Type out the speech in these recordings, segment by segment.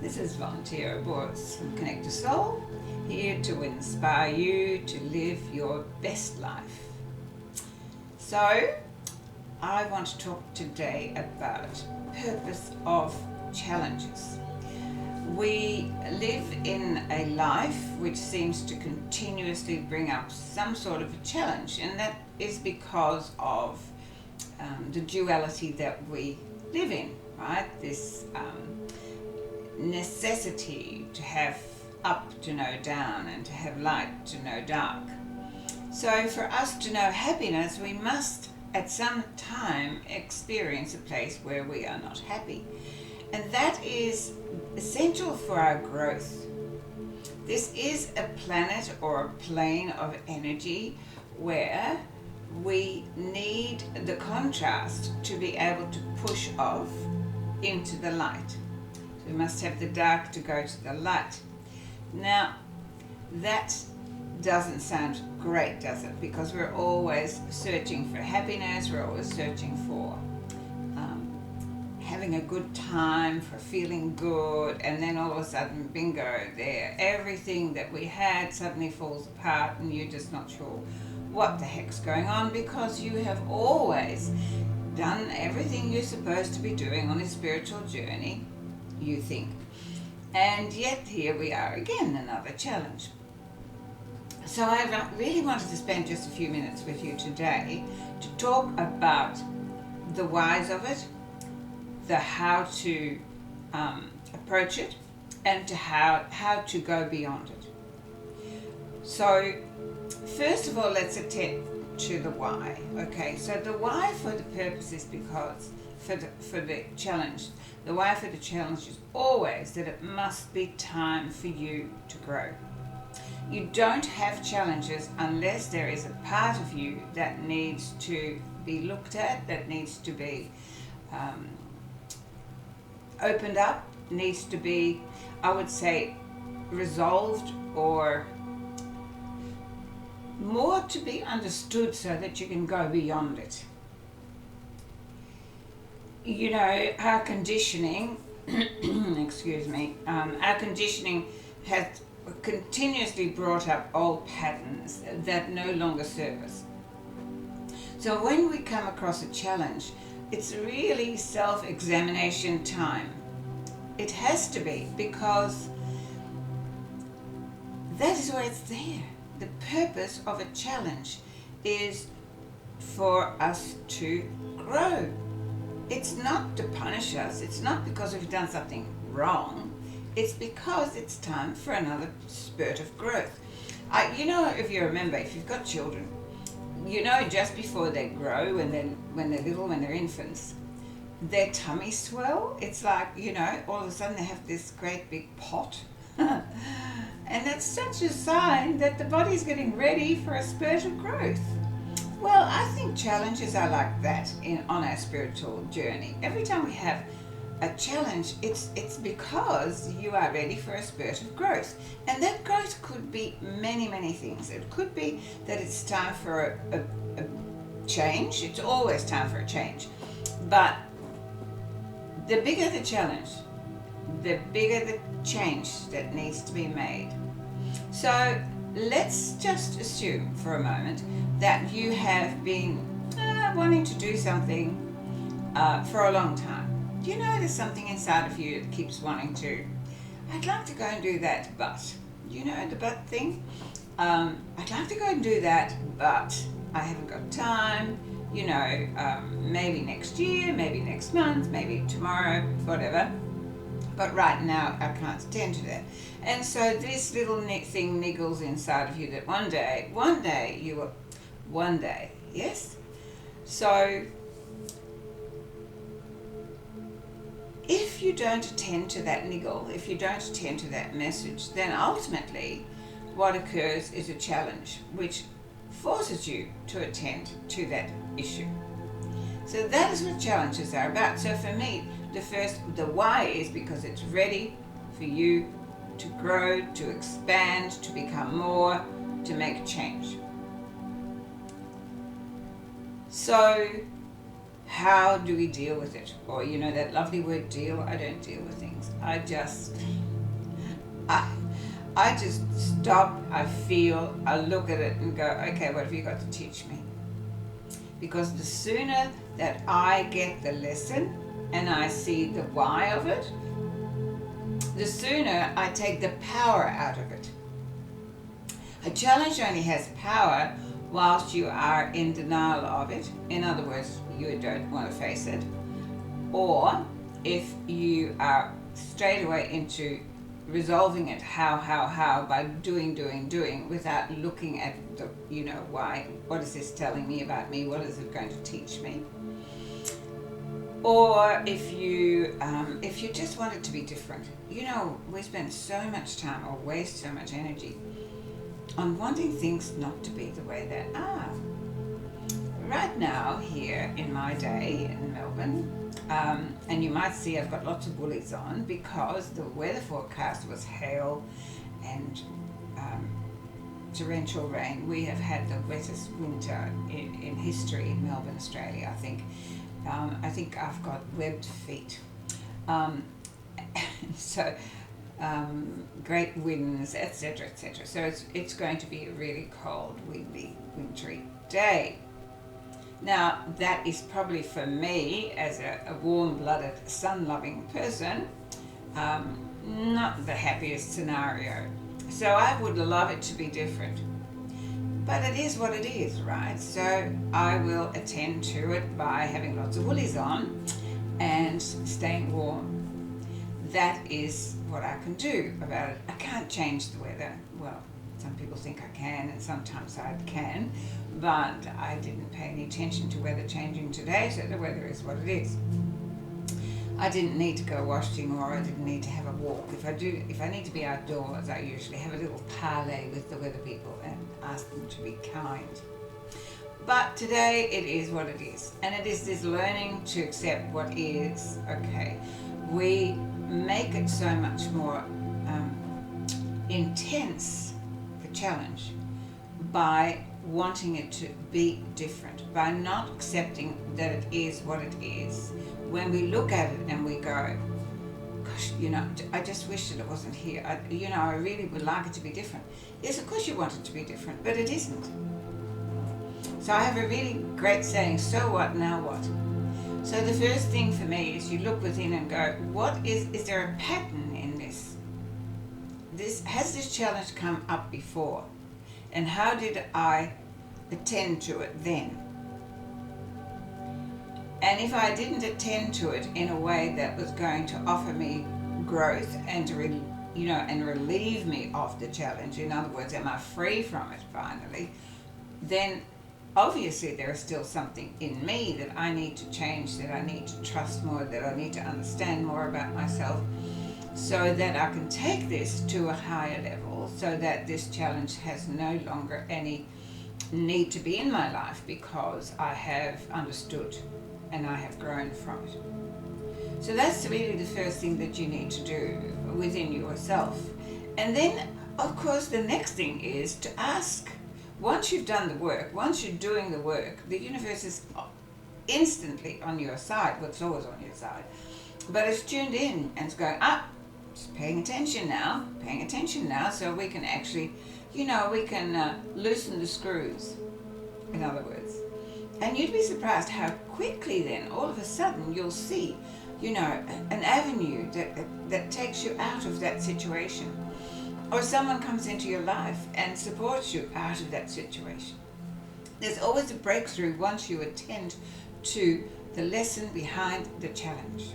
This is Yvonne, Teoh, Bource from Connect to Soul, here to inspire you to live your best life. So, I want to talk today about purpose of challenges. We live in a life which seems to continuously bring up some sort of a challenge, and that is because of the duality that we live in, right? This necessity to have up to know down and to have light to know dark. So for us to know happiness, we must at some time experience a place where we are not happy. And that is essential for our growth. This is a planet or a plane of energy where we need the contrast to be able to push off into the light. We must have the dark to go to the light. Now, that doesn't sound great, does it? Because we're always searching for happiness, we're always searching for having a good time, for feeling good, and then all of a sudden, bingo, there, everything that we had suddenly falls apart and you're just not sure what the heck's going on, because you have always done everything you're supposed to be doing on a spiritual journey, you think. And yet here we are again, another challenge. So I really wanted to spend just a few minutes with you today to talk about the whys of it, the how to approach it, and to how to go beyond it. So first of all, let's attend to the why. Okay, so the why for the purpose is because for the challenge. The why for the challenge is always that it must be time for you to grow. You don't have challenges unless there is a part of you that needs to be looked at, that needs to be opened up, needs to be, I would say, resolved, or more to be understood so that you can go beyond it. You know, our conditioning, our conditioning has continuously brought up old patterns that no longer serve us. So when we come across a challenge, it's really self-examination time. It has to be, because that is why it's there. The purpose of a challenge is for us to grow. It's not to punish us. It's not because we've done something wrong. It's because it's time for another spurt of growth. You know, if you remember, if you've got children, you know, just before they grow, when they're little, when they're infants, their tummy swell. It's like, you know, all of a sudden they have this great big pot. And that's such a sign that the body's getting ready for a spurt of growth. Well, I think challenges are like that on our spiritual journey. Every time we have a challenge, it's because you are ready for a spurt of growth. And that growth could be many, many things. It could be that it's time for a change. It's always time for a change. But the bigger the challenge, the bigger the change that needs to be made. So let's just assume for a moment that you have been wanting to do something for a long time. You know, there's something inside of you that keeps wanting to, I'd like to go and do that, but, you know, the but thing, I'd like to go and do that, but I haven't got time, you know, maybe next year, maybe next month, maybe tomorrow, whatever. But right now I can't attend to that. And so this little thing niggles inside of you that one day you will, yes? So if you don't attend to that niggle, if you don't attend to that message, then ultimately what occurs is a challenge which forces you to attend to that issue. So that is what challenges are about. So for me, the why is because it's ready for you to grow, to expand, to become more, to make a change. So how do we deal with it? Or, you know, that lovely word deal. I don't deal with things. I just stop, I feel, I look at it and go, okay, what have you got to teach me? Because the sooner that I get the lesson and I see the why of it, the sooner I take the power out of it. A challenge only has power whilst you are in denial of it. In other words, you don't want to face it. Or if you are straight away into resolving it, how, by doing, without looking at the, you know, why, what is this telling me about me, what is it going to teach me? Or if you just want it to be different. You know, we spend so much time or waste so much energy on wanting things not to be the way they are. Right now, here in my day in Melbourne, and you might see I've got lots of woolies on because the weather forecast was hail and torrential rain. We have had the wettest winter in history in Melbourne, Australia, I think. I think I've got webbed feet. So great winds, etc., etc. So it's going to be a really cold, windy, wintry day. Now, that is probably for me, as a warm-blooded, sun-loving person, not the happiest scenario. So I would love it to be different. But it is what it is, right? So I will attend to it by having lots of woolies on and staying warm. That is what I can do about it. I can't change the weather. Well, some people think I can, and sometimes I can, but I didn't pay any attention to weather changing today, so the weather is what it is. I didn't need to go washing, or I didn't need to have a walk. If I need to be outdoors, I usually have a little parley with the weather people and ask them to be kind. But today it is what it is, and it is this learning to accept what is. Okay, we make it so much more intense, the challenge, by wanting it to be different, by not accepting that it is what it is. When we look at it and we go, gosh, you know, I just wish that it wasn't here. I really would like it to be different. Yes, of course you want it to be different, but it isn't. So I have a really great saying, so what, now what? So the first thing for me is you look within and go, is there a pattern in this? Has this challenge come up before? And how did I attend to it then? And if I didn't attend to it in a way that was going to offer me growth and to relieve me of the challenge, in other words, am I free from it finally, then obviously there is still something in me that I need to change, that I need to trust more, that I need to understand more about myself, so that I can take this to a higher level, so that this challenge has no longer any need to be in my life, because I have understood and I have grown from it. So that's really the first thing that you need to do within yourself. And then, of course, the next thing is to ask. Once you've done the work, once you're doing the work, the universe is instantly on your side. Well, it's always on your side. But it's tuned in and it's going, just paying attention now, so we can actually, we can loosen the screws, in other words. And you'd be surprised how quickly then, all of a sudden, you'll see, an avenue that takes you out of that situation. Or someone comes into your life and supports you out of that situation. There's always a breakthrough once you attend to the lesson behind the challenge.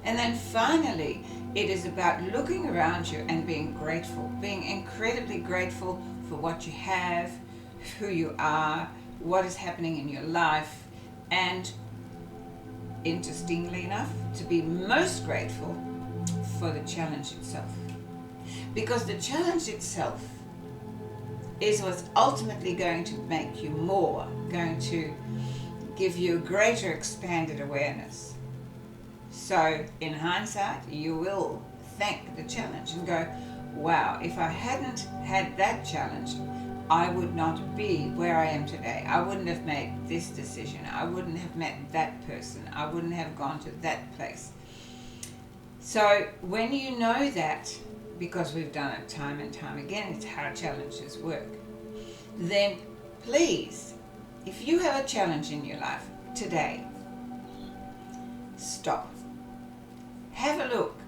And then finally, it is about looking around you and being grateful, being incredibly grateful for what you have, who you are, what is happening in your life, and interestingly enough, to be most grateful for the challenge itself. Because the challenge itself is what's ultimately going to make you more, going to give you a greater expanded awareness. So in hindsight, you will thank the challenge and go, wow, if I hadn't had that challenge, I would not be where I am today. I wouldn't have made this decision. I wouldn't have met that person. I wouldn't have gone to that place. So when you know that, because we've done it time and time again, it's how challenges work, then please, if you have a challenge in your life today, stop. Have a look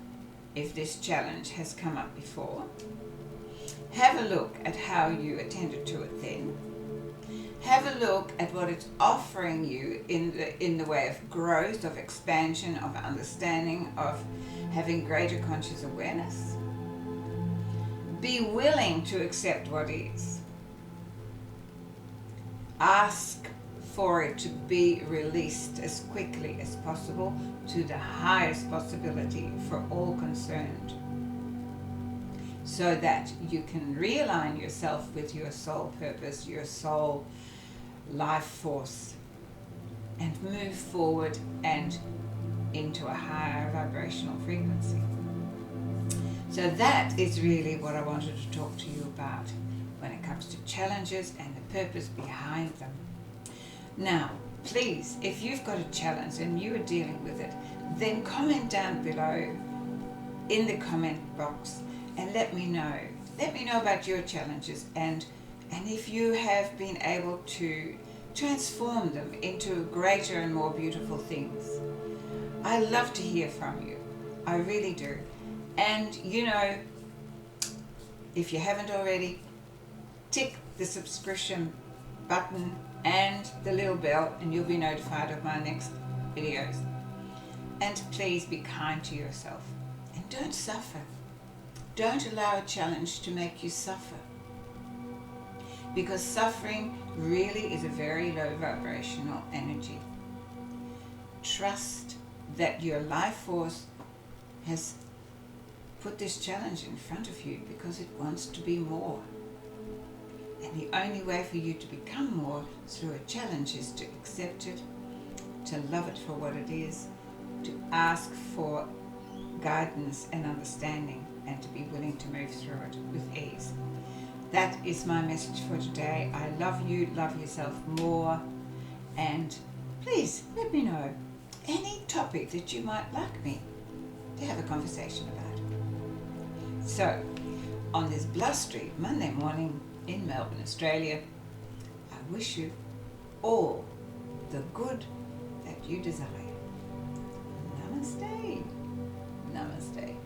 if this challenge has come up before. Have a look at how you attended to it then. Have a look at what it's offering you in the way of growth, of expansion, of understanding, of having greater conscious awareness. Be willing to accept what is. Ask for it to be released as quickly as possible to the highest possibility for all concerned, so that you can realign yourself with your soul purpose, your soul life force, and move forward and into a higher vibrational frequency. So that is really what I wanted to talk to you about when it comes to challenges and the purpose behind them. Now, please, if you've got a challenge and you are dealing with it, then comment down below in the comment box and let me know. Let me know about your challenges and if you have been able to transform them into greater and more beautiful things. I love to hear from you. I really do. And you know, if you haven't already, tick the subscription button and the little bell and you'll be notified of my next videos. And please be kind to yourself and don't suffer. Don't allow a challenge to make you suffer, because suffering really is a very low vibrational energy. Trust that your life force has put this challenge in front of you because it wants to be more. And the only way for you to become more through a challenge is to accept it, to love it for what it is, to ask for guidance and understanding, and to be willing to move through it with ease. That is my message for today. I love you, love yourself more, and please let me know any topic that you might like me to have a conversation about. So, on this blustery Monday morning in Melbourne, Australia, I wish you all the good that you desire. Namaste. Namaste.